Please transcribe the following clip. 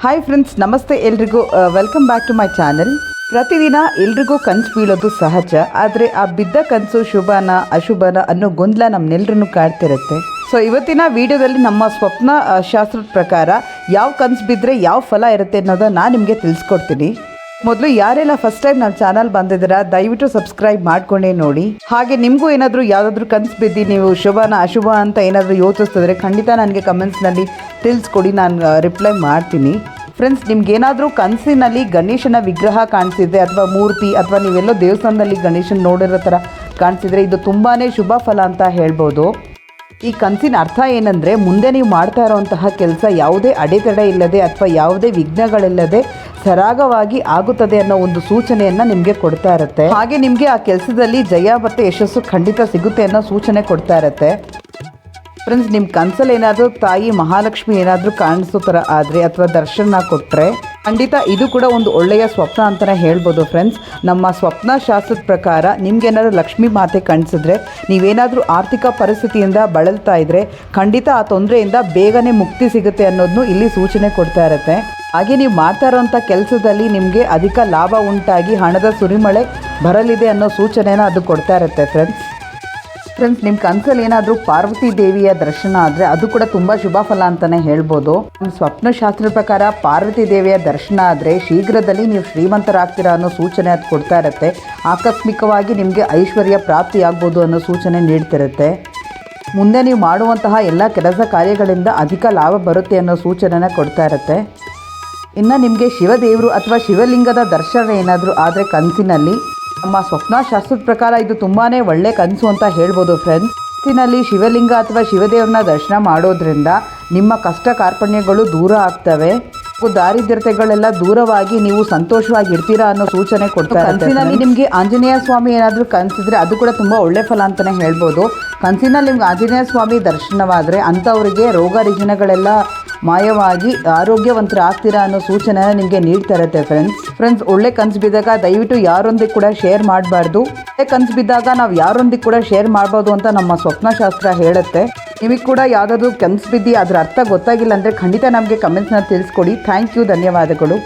Hi friends, ನಮಸ್ತೆ ಎಲ್ರಿಗೂ. Welcome back to my channel. ಪ್ರತಿದಿನ ಎಲ್ರಿಗೂ ಕನಸು ಬೀಳೋದು ಸಹಜ. ಆದರೆ ಆ ಬಿದ್ದ ಕನಸು ಶುಭನ ಅಶುಭನ ಅನ್ನೋ ಗೊಂದಲ ನಮ್ಮನ್ನೆಲ್ಲರನ್ನು ಕಾಡ್ತಿರುತ್ತೆ. ಸೊ ಇವತ್ತಿನ ವಿಡಿಯೋದಲ್ಲಿ ನಮ್ಮ ಸ್ವಪ್ನ ಶಾಸ್ತ್ರದ ಪ್ರಕಾರ ಯಾವ ಕನಸು ಬಿದ್ದರೆ ಯಾವ ಫಲ ಇರುತ್ತೆ ಅನ್ನೋದನ್ನು ನಾನು ನಿಮಗೆ ತಿಳಿಸ್ಕೊಡ್ತೀನಿ. ಮೊದಲು ಯಾರೆಲ್ಲ ಫಸ್ಟ್ ಟೈಮ್ ನಮ್ಮ ಚಾನಲ್ ಬಂದಿದ್ದೀರಾ ದಯವಿಟ್ಟು ಸಬ್ಸ್ಕ್ರೈಬ್ ಮಾಡ್ಕೊಂಡೇ ನೋಡಿ. ಹಾಗೆ ನಿಮಗೂ ಏನಾದರೂ ಯಾವುದಾದ್ರೂ ಕನಸು ಬಿದ್ದು ನೀವು ಶುಭನ ಅಶುಭ ಅಂತ ಏನಾದರೂ ಯೋಚಿಸ್ತಿದ್ರೆ ಖಂಡಿತ ನನಗೆ ಕಮೆಂಟ್ಸ್ನಲ್ಲಿ ತಿಳಿಸ್ಕೊಡಿ, ನಾನು ರಿಪ್ಲೈ ಮಾಡ್ತೀನಿ. ಫ್ರೆಂಡ್ಸ್, ನಿಮ್ಗೇನಾದರೂ ಕನಸಿನಲ್ಲಿ ಗಣೇಶನ ವಿಗ್ರಹ ಕಾಣಿಸಿದ್ರೆ ಅಥವಾ ಮೂರ್ತಿ ಅಥವಾ ನೀವೆಲ್ಲೋ ದೇವಸ್ಥಾನದಲ್ಲಿ ಗಣೇಶನ ನೋಡಿರೋ ಥರ ಕಾಣಿಸಿದ್ರೆ ಇದು ತುಂಬಾ ಶುಭ ಫಲ ಅಂತ ಹೇಳ್ಬೋದು. ಈ ಕನಸಿನ ಅರ್ಥ ಏನಂದರೆ, ಮುಂದೆ ನೀವು ಮಾಡ್ತಾ ಇರೋವಂತಹ ಕೆಲಸ ಯಾವುದೇ ಅಡೆತಡೆ ಇಲ್ಲದೆ ಅಥವಾ ಯಾವುದೇ ವಿಘ್ನಗಳಿಲ್ಲದೆ ಸರಾಗವಾಗಿ ಆಗುತ್ತದೆ ಅನ್ನೋ ಒಂದು ಸೂಚನೆಯನ್ನು ನಿಮಗೆ ಕೊಡ್ತಾ ಇರುತ್ತೆ. ಹಾಗೆ ನಿಮಗೆ ಆ ಕೆಲಸದಲ್ಲಿ ಜಯ ಮತ್ತು ಯಶಸ್ಸು ಖಂಡಿತ ಸಿಗುತ್ತೆ ಅನ್ನೋ ಸೂಚನೆ ಕೊಡ್ತಾ ಇರುತ್ತೆ. ಫ್ರೆಂಡ್ಸ್, ನಿಮ್ಮ ಕನಸಲ್ಲಿ ಏನಾದರೂ ತಾಯಿ ಮಹಾಲಕ್ಷ್ಮಿ ಏನಾದರೂ ಕಾಣಿಸೋ ಥರ ಆದರೆ ಅಥವಾ ದರ್ಶನ ಕೊಟ್ಟರೆ ಖಂಡಿತ ಇದು ಕೂಡ ಒಂದು ಒಳ್ಳೆಯ ಸ್ವಪ್ನ ಅಂತಲೇ ಹೇಳ್ಬೋದು. ಫ್ರೆಂಡ್ಸ್, ನಮ್ಮ ಸ್ವಪ್ನ ಶಾಸ್ತ್ರದ ಪ್ರಕಾರ ನಿಮ್ಗೇನಾದರೂ ಲಕ್ಷ್ಮೀ ಮಾತೆ ಕಾಣಿಸಿದ್ರೆ ನೀವೇನಾದರೂ ಆರ್ಥಿಕ ಪರಿಸ್ಥಿತಿಯಿಂದ ಬಳಲ್ತಾ ಇದ್ದರೆ ಖಂಡಿತ ಆ ತೊಂದರೆಯಿಂದ ಬೇಗನೆ ಮುಕ್ತಿ ಸಿಗುತ್ತೆ ಅನ್ನೋದನ್ನು ಇಲ್ಲಿ ಸೂಚನೆ ಕೊಡ್ತಾ ಇರುತ್ತೆ. ಹಾಗೆ ನೀವು ಮಾಡ್ತಾ ಇರೋವಂಥ ಕೆಲಸದಲ್ಲಿ ನಿಮಗೆ ಅಧಿಕ ಲಾಭ ಉಂಟಾಗಿ ಹಣದ ಸುರಿಮಳೆ ಬರಲಿದೆ ಅನ್ನೋ ಸೂಚನೆನ ಅದು ಕೊಡ್ತಾ ಇರುತ್ತೆ. ಫ್ರೆಂಡ್ಸ್, ನಿಮ್ಮ ಕನಸಲ್ಲಿ ಏನಾದರೂ ಪಾರ್ವತಿ ದೇವಿಯ ದರ್ಶನ ಆದರೆ ಅದು ಕೂಡ ತುಂಬ ಶುಭ ಫಲ ಅಂತಲೇ ಹೇಳ್ಬೋದು. ನಿಮ್ಮ ಸ್ವಪ್ನಶಾಸ್ತ್ರದ ಪ್ರಕಾರ ಪಾರ್ವತಿ ದೇವಿಯ ದರ್ಶನ ಆದರೆ ಶೀಘ್ರದಲ್ಲಿ ನೀವು ಶ್ರೀಮಂತರಾಗ್ತೀರಾ ಅನ್ನೋ ಸೂಚನೆ ಅದು ಕೊಡ್ತಾ ಇರುತ್ತೆ. ಆಕಸ್ಮಿಕವಾಗಿ ನಿಮಗೆ ಐಶ್ವರ್ಯ ಪ್ರಾಪ್ತಿಯಾಗ್ಬೋದು ಅನ್ನೋ ಸೂಚನೆ ನೀಡ್ತಿರುತ್ತೆ. ಮುಂದೆ ನೀವು ಮಾಡುವಂತಹ ಎಲ್ಲ ಕೆಲಸ ಕಾರ್ಯಗಳಿಂದ ಅಧಿಕ ಲಾಭ ಬರುತ್ತೆ ಅನ್ನೋ ಸೂಚನೆನ ಕೊಡ್ತಾ ಇರುತ್ತೆ. ಇನ್ನು ನಿಮಗೆ ಶಿವದೇವರು ಅಥವಾ ಶಿವಲಿಂಗದ ದರ್ಶನ ಏನಾದರೂ ಆದರೆ ಕನಸಿನಲ್ಲಿ ನಮ್ಮ ಸ್ವಪ್ನಶಾಸ್ತ್ರದ ಪ್ರಕಾರ ಇದು ತುಂಬಾ ಒಳ್ಳೆ ಕನಸು ಅಂತ ಹೇಳ್ಬೋದು. ಫ್ರೆಂಡ್ಸ್, ಕನಸಿನಲ್ಲಿ ಶಿವಲಿಂಗ ಅಥವಾ ಶಿವದೇವ್ರನ್ನ ದರ್ಶನ ಮಾಡೋದ್ರಿಂದ ನಿಮ್ಮ ಕಷ್ಟ ಕಾರ್ಪಣ್ಯಗಳು ದೂರ ಆಗ್ತವೆ, ದಾರಿದ್ರ್ಯತೆಗಳೆಲ್ಲ ದೂರವಾಗಿ ನೀವು ಸಂತೋಷವಾಗಿರ್ತೀರಾ ಅನ್ನೋ ಸೂಚನೆ ಕೊಡ್ತಾರೆ. ಕನಸಿನಲ್ಲಿ ನಿಮಗೆ ಆಂಜನೇಯ ಸ್ವಾಮಿ ಏನಾದರೂ ಕನಸಿದ್ರೆ ಅದು ಕೂಡ ತುಂಬ ಒಳ್ಳೆ ಫಲ ಅಂತಲೇ ಹೇಳ್ಬೋದು. ಕನಸಿನಲ್ಲಿ ನಿಮ್ಗೆ ಆಂಜನೇಯ ಸ್ವಾಮಿ ದರ್ಶನವಾದರೆ ಅಂಥವರಿಗೆ ರೋಗ ರುಜಿನಗಳೆಲ್ಲ ಮಾಯವಾಗಿ ಆರೋಗ್ಯವಂತರ ಆಗ್ತೀರಾ ಅನ್ನೋ ಸೂಚನೆ ನಿಮಗೆ ನೀಡ್ತಾ ಇರುತ್ತೆ. ಫ್ರೆಂಡ್ಸ್, ಒಳ್ಳೆ ಕನಸು ಬಿದ್ದಾಗ ದಯವಿಟ್ಟು ಯಾರೊಂದಿಗೆ ಕೂಡ ಶೇರ್ ಮಾಡಬಾರ್ದು. ಒಳ್ಳೆ ಕನಸು ಬಿದ್ದಾಗ ನಾವು ಯಾರೊಂದಿಗೆ ಕೂಡ ಶೇರ್ ಮಾಡ್ಬೋದು ಅಂತ ನಮ್ಮ ಸ್ವಪ್ನಶಾಸ್ತ್ರ ಹೇಳುತ್ತೆ. ನಿಮಗೆ ಕೂಡ ಯಾವುದಾದ್ರೂ ಕನಸು ಬಿದ್ದು ಅದರ ಅರ್ಥ ಗೊತ್ತಾಗಿಲ್ಲ ಅಂದರೆ ಖಂಡಿತ ನಮಗೆ ಕಮೆಂಟ್ಸ್ನ ತಿಳಿಸ್ಕೊಡಿ. ಥ್ಯಾಂಕ್ ಯು, ಧನ್ಯವಾದಗಳು.